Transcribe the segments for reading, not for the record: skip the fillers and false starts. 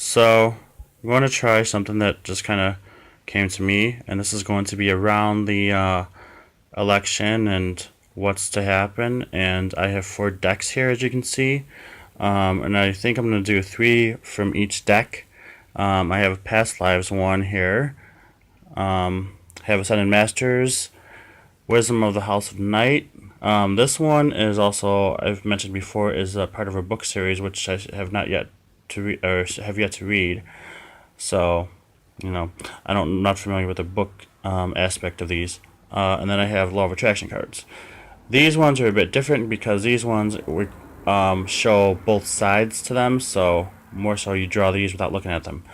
So I'm going to try something that just kind of came to me, and this is going to be around the election and what's to happen. And I have 4 decks here, as you can see, and I think I'm going to do 3 from each deck. I have a Past Lives one here. Have Ascended Masters, Wisdom of the House of Night. This one is also, I've mentioned before, is a part of a book series which I have not yet to read, or have yet to read. So, I'm not familiar with the book aspect of these. And then I have Law of Attraction cards. These ones are a bit different because these ones show both sides to them. So more so, you draw these without looking at them.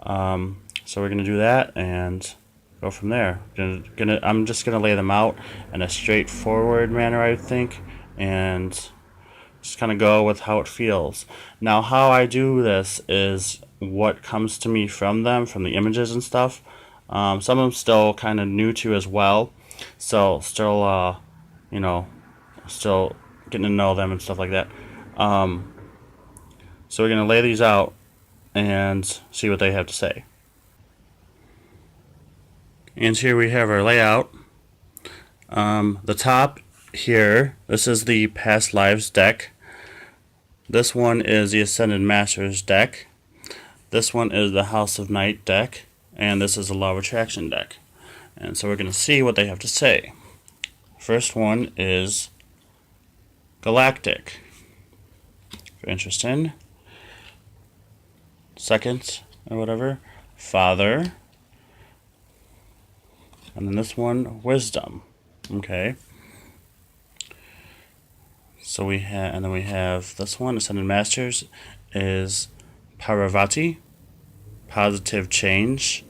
So we're gonna do that and go from there. I'm just gonna lay them out in a straightforward manner, I think, and just kind of go with how it feels. Now, how I do this is what comes to me from them, from the images and stuff. Some of them still kind of new to as well, so still, still getting to know them and stuff like that. So we're gonna lay these out and see what they have to say. And here we have our layout. The top here, this is the Past Lives deck. This one is the Ascended Masters deck. This one is the House of Night deck. And this is the Law of Attraction deck. And so we're going to see what they have to say. First one is Galactic. Very interesting. Second, or whatever, Father. And then this one, Wisdom. Okay. So we have, and then we have this one, Ascended Masters, is Parvati, Positive Change.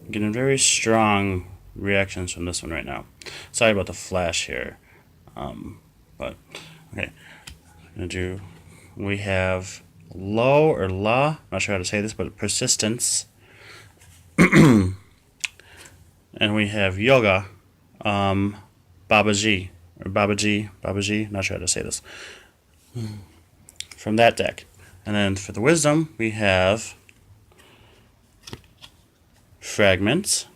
I'm getting very strong reactions from this one right now. Sorry about the flash here, but okay. We have Lo or La. Not sure how to say this, but Persistence. And we have Yoga, Babaji, or Babaji, not sure how to say this, from that deck. And then for the Wisdom, we have Fragment,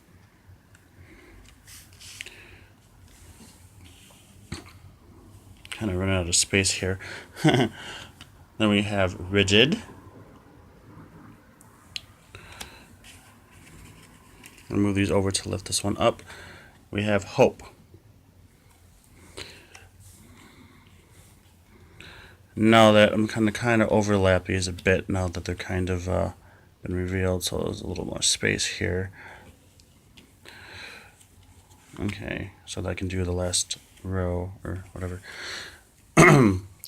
kind of running out of space here. Then we have Rigid. I'll move these over to lift this one up. We have Hope. Now that I'm kind of overlap these a bit now that they're kind of been revealed, so there's a little more space here. Okay, so that I can do the last row or whatever.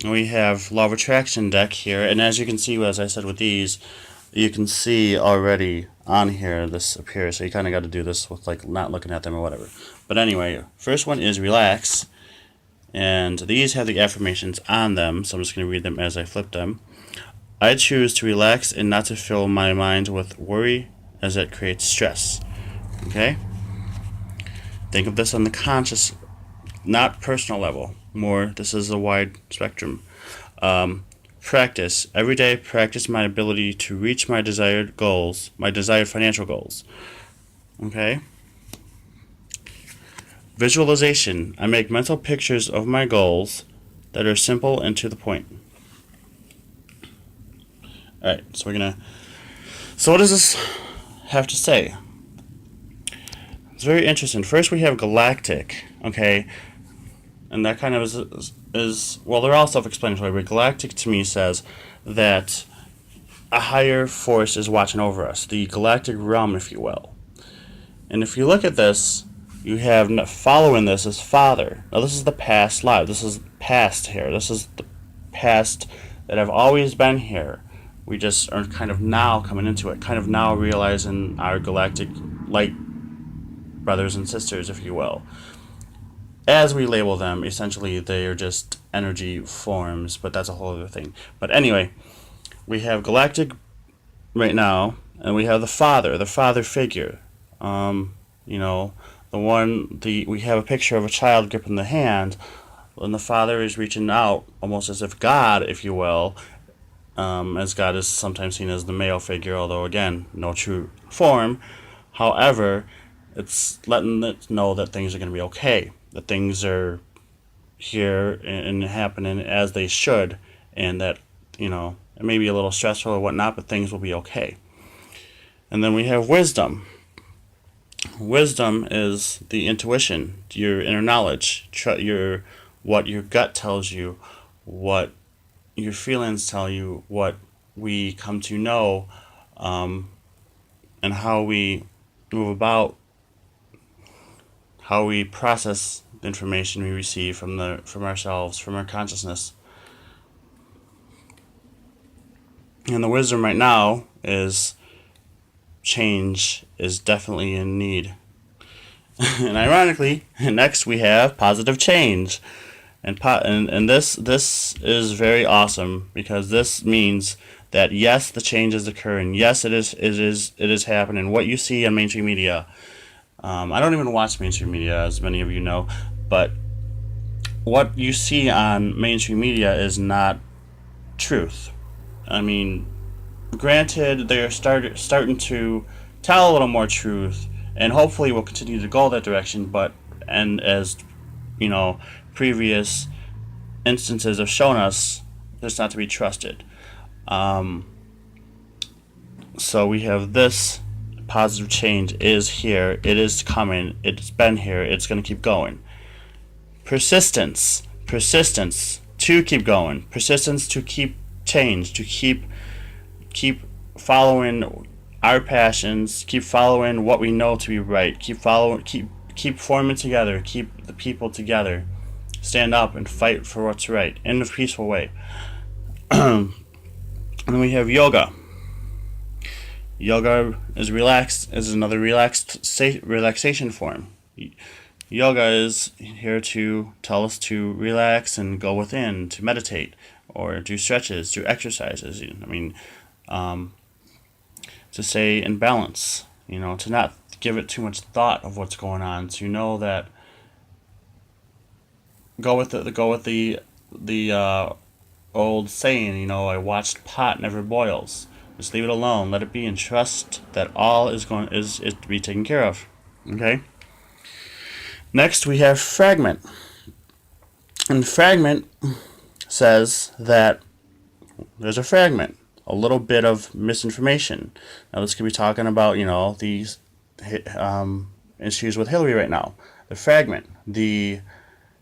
We have Law of Attraction deck here, and as you can see, as I said with these, you can see already on here this appears, so you kind of got to do this with like not looking at them or whatever. But anyway, first one is Relax, and these have the affirmations on them, so I'm just going to read them as I flip them. I choose to relax and not to fill my mind with worry as it creates stress. Okay? Think of this on the conscious, not personal level. More, this is a wide spectrum. Practice. Every day, practice my ability to reach my desired goals, my desired financial goals. Okay? Visualization. I make mental pictures of my goals that are simple and to the point. Alright, so so what does this have to say? It's very interesting. First we have Galactic, okay? And that kind of is well, they're all self-explanatory, but Galactic to me says that a higher force is watching over us, the galactic realm, if you will. And if you look at this, you have following this is Father. Now this is the past life. This is past here. This is the past that I've always been here. We just are kind of now coming into it, kind of now realizing our galactic light brothers and sisters, if you will. As we label them, essentially they are just energy forms, but that's a whole other thing. But anyway, we have Galactic right now, and we have the father figure. We have a picture of a child gripping the hand, and the father is reaching out, almost as if God, if you will, as God is sometimes seen as the male figure, although again, no true form. However, it's letting it know that things are going to be okay, that things are here and happening as they should, and that, it may be a little stressful or whatnot, but things will be okay. And then we have wisdom. Wisdom is the intuition, your inner knowledge, what your gut tells you, what your feelings tell you, what we come to know, and how we move about, how we process the information we receive from ourselves, from our consciousness. And the wisdom right now is change is definitely in need. And ironically, next we have positive change. And this is very awesome, because this means that yes, the change is occurring. Yes, it is happening. What you see on mainstream media, I don't even watch mainstream media, as many of you know, but what you see on mainstream media is not truth. I mean, granted, they're starting to tell a little more truth, and hopefully will continue to go that direction. But and as previous instances have shown us, it's not to be trusted. So we have this positive change is here. It is coming. It's been here. It's going to keep going. Persistence to keep going. Persistence to keep change. To keep following our passions. Keep following what we know to be right. Keep forming together. Keep the people together. Stand up and fight for what's right in a peaceful way. And then we have yoga. Yoga is another relaxation form. Yoga is here to tell us to relax and go within, to meditate, or do stretches, do exercises. To stay in balance. To not give it too much thought of what's going on. To know that go with the old saying. I watched pot never boils. Just leave it alone. Let it be, and trust that all is to be taken care of. Okay. Next, we have Fragment. And Fragment says that there's a fragment, a little bit of misinformation. Now, this could be talking about, these issues with Hillary right now. The fragment, the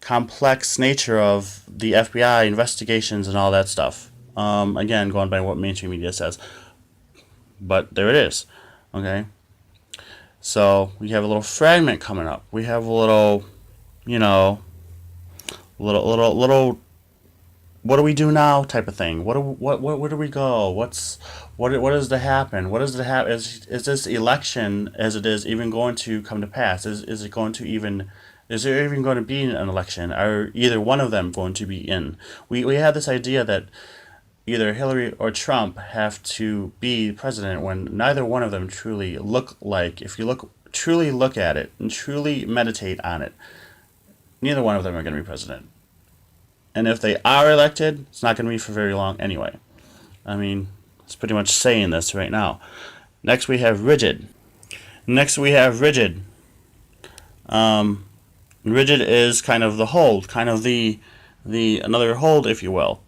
complex nature of the FBI investigations and all that stuff. Again, going by what mainstream media says. But there it is. Okay. So we have a little fragment coming up. We have a little, little. What do we do now? Type of thing. Where do we go? What is to happen? What is to happen? Is this election, as it is, even going to come to pass? Is it going to even? Is there even going to be an election? Are either one of them going to be in? We have this idea that either Hillary or Trump have to be president, when neither one of them truly look like, if you truly look at it and truly meditate on it, neither one of them are going to be president. And if they are elected, it's not going to be for very long anyway. It's pretty much saying this right now. Next we have rigid. Rigid is kind of the hold, kind of the another hold, if you will.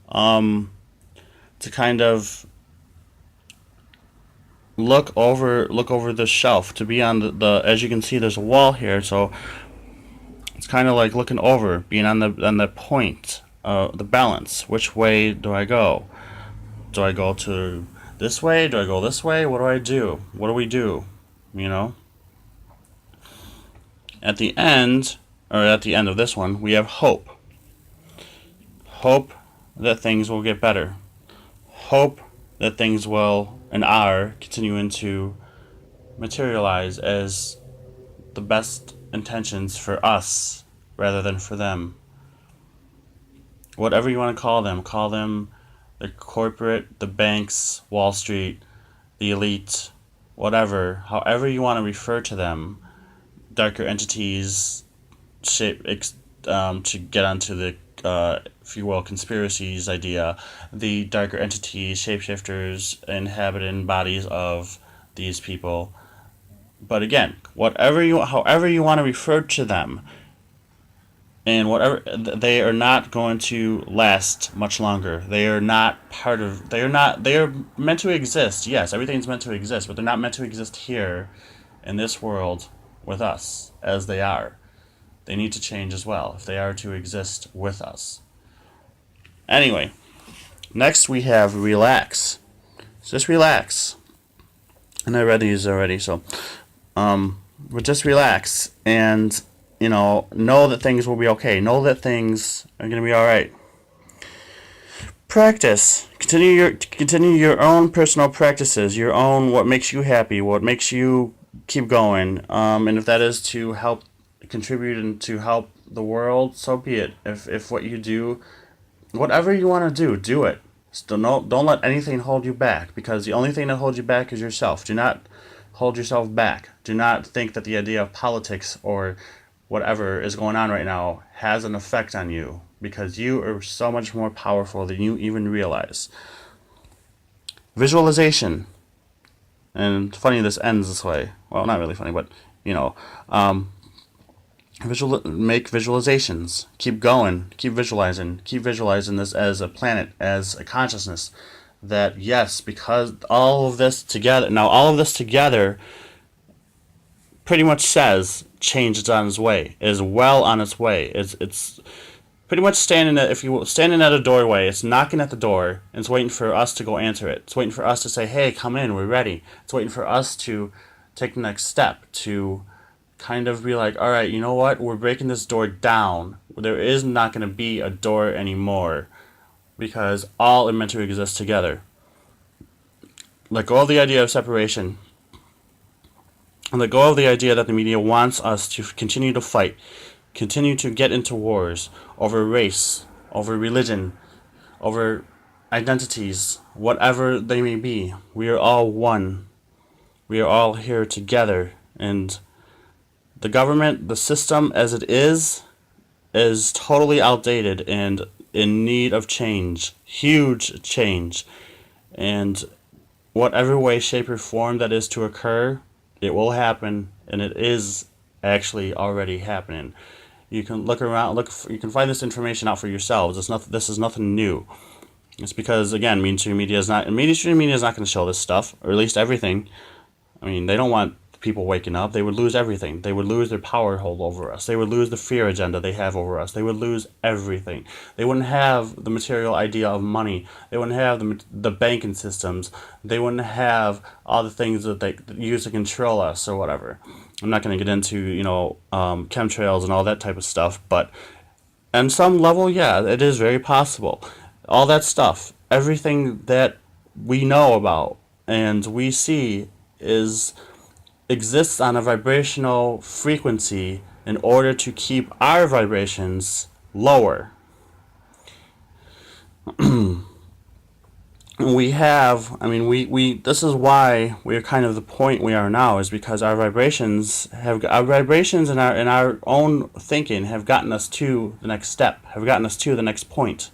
To kind of look over the shelf, to be on the as you can see, there's a wall here, so it's kind of like looking over, being on the point, the balance. Which way do I go? Do I go to this way? Do I go this way? What do I do? What do we do? At the end of this one, we have hope. Hope that things will get better. Hope that things will and are continuing to materialize as the best intentions for us rather than for them. Whatever you want to call them the corporate, the banks, Wall Street, the elite, whatever, however you want to refer to them, darker entities, to get onto the if you will, conspiracies idea, the darker entities, shapeshifters, inhabiting bodies of these people. But again, however you want to refer to them, and whatever, they are not going to last much longer. They are not part of. They are not. They are meant to exist. Yes, everything's meant to exist, but they're not meant to exist here, in this world, with us as they are. They need to change as well if they are to exist with us. Anyway, next we have relax. So just relax. And I read these already, so but just relax and know that things will be okay. Know that things are going to be all right. Practice. Continue your own personal practices. Your own what makes you happy. What makes you keep going. And if that is to help contribute and to help the world, so be it. If what you do, whatever you want to do it. Don't let anything hold you back, because the only thing that holds you back is yourself. Do not hold yourself back. Do not think that the idea of politics or whatever is going on right now has an effect on you, because you are so much more powerful than you even realize. Visualization. And funny this ends this way. Well, not really funny, but make visualizations. Keep going. Keep visualizing. Keep visualizing this as a planet, as a consciousness. That yes, because all of this together pretty much says change is on its way, is well on its way. It's pretty much standing at a doorway, it's knocking at the door, and it's waiting for us to go answer it. It's waiting for us to say, hey, come in, we're ready. It's waiting for us to take the next step, to kind of be like, all right, you know what? We're breaking this door down. There is not going to be a door anymore, because all are meant to exist together. Let go of the idea of separation. And let go of the idea that the media wants us to continue to fight, continue to get into wars over race, over religion, over identities, whatever they may be. We are all one. We are all here together. And the government, the system as it is totally outdated and in need of change. Huge change. And whatever way, shape, or form that is to occur, it will happen, and it is actually already happening. You can look around, you can find this information out for yourselves. This is nothing new. It's because, again, mainstream media is not going to show this stuff, or at least everything. I mean, they don't want people waking up. They would lose everything. They would lose their power hold over us. They would lose the fear agenda they have over us. They would lose everything. They wouldn't have the material idea of money. They wouldn't have the banking systems. They wouldn't have all the things that they use to control us or whatever. I'm not going to get into, chemtrails and all that type of stuff, but on some level, yeah, it is very possible. All that stuff, everything that we know about and we see exists on a vibrational frequency in order to keep our vibrations lower. We this is why we're kind of the point we are now, is because our vibrations in our own thinking have gotten us to the next step, have gotten us to the next point,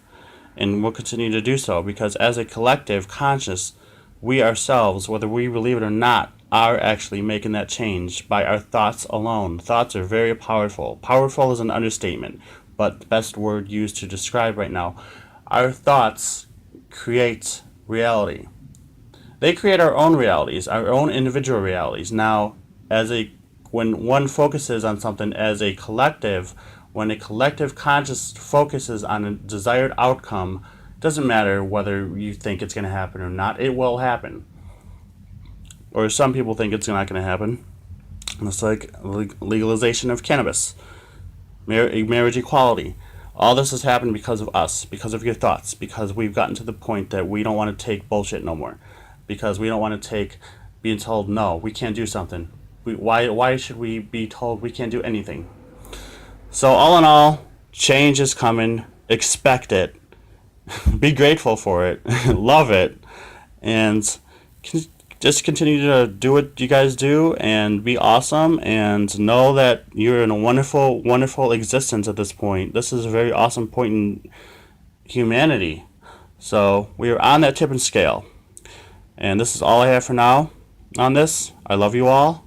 and we'll continue to do so, because as a collective conscious, we ourselves, whether we believe it or not, are actually making that change by our thoughts alone. Thoughts are very powerful. Powerful is an understatement, but the best word used to describe right now. Our thoughts create reality. They create our own realities, our own individual realities. Now, when one focuses on something as a collective, when a collective conscious focuses on a desired outcome, doesn't matter whether you think it's going to happen or not, it will happen. Or some people think it's not going to happen. It's like legalization of cannabis, marriage equality. All this has happened because of us, because of your thoughts, because we've gotten to the point that we don't want to take bullshit no more, because we don't want to take being told, no, we can't do something. Why should we be told we can't do anything? So all in all, change is coming. Expect it. Be grateful for it. Love it. And just continue to do what you guys do and be awesome, and know that you're in a wonderful, wonderful existence at this point. This is a very awesome point humanity. So we are on that tipping scale. And this is all I have for now on this. I love you all.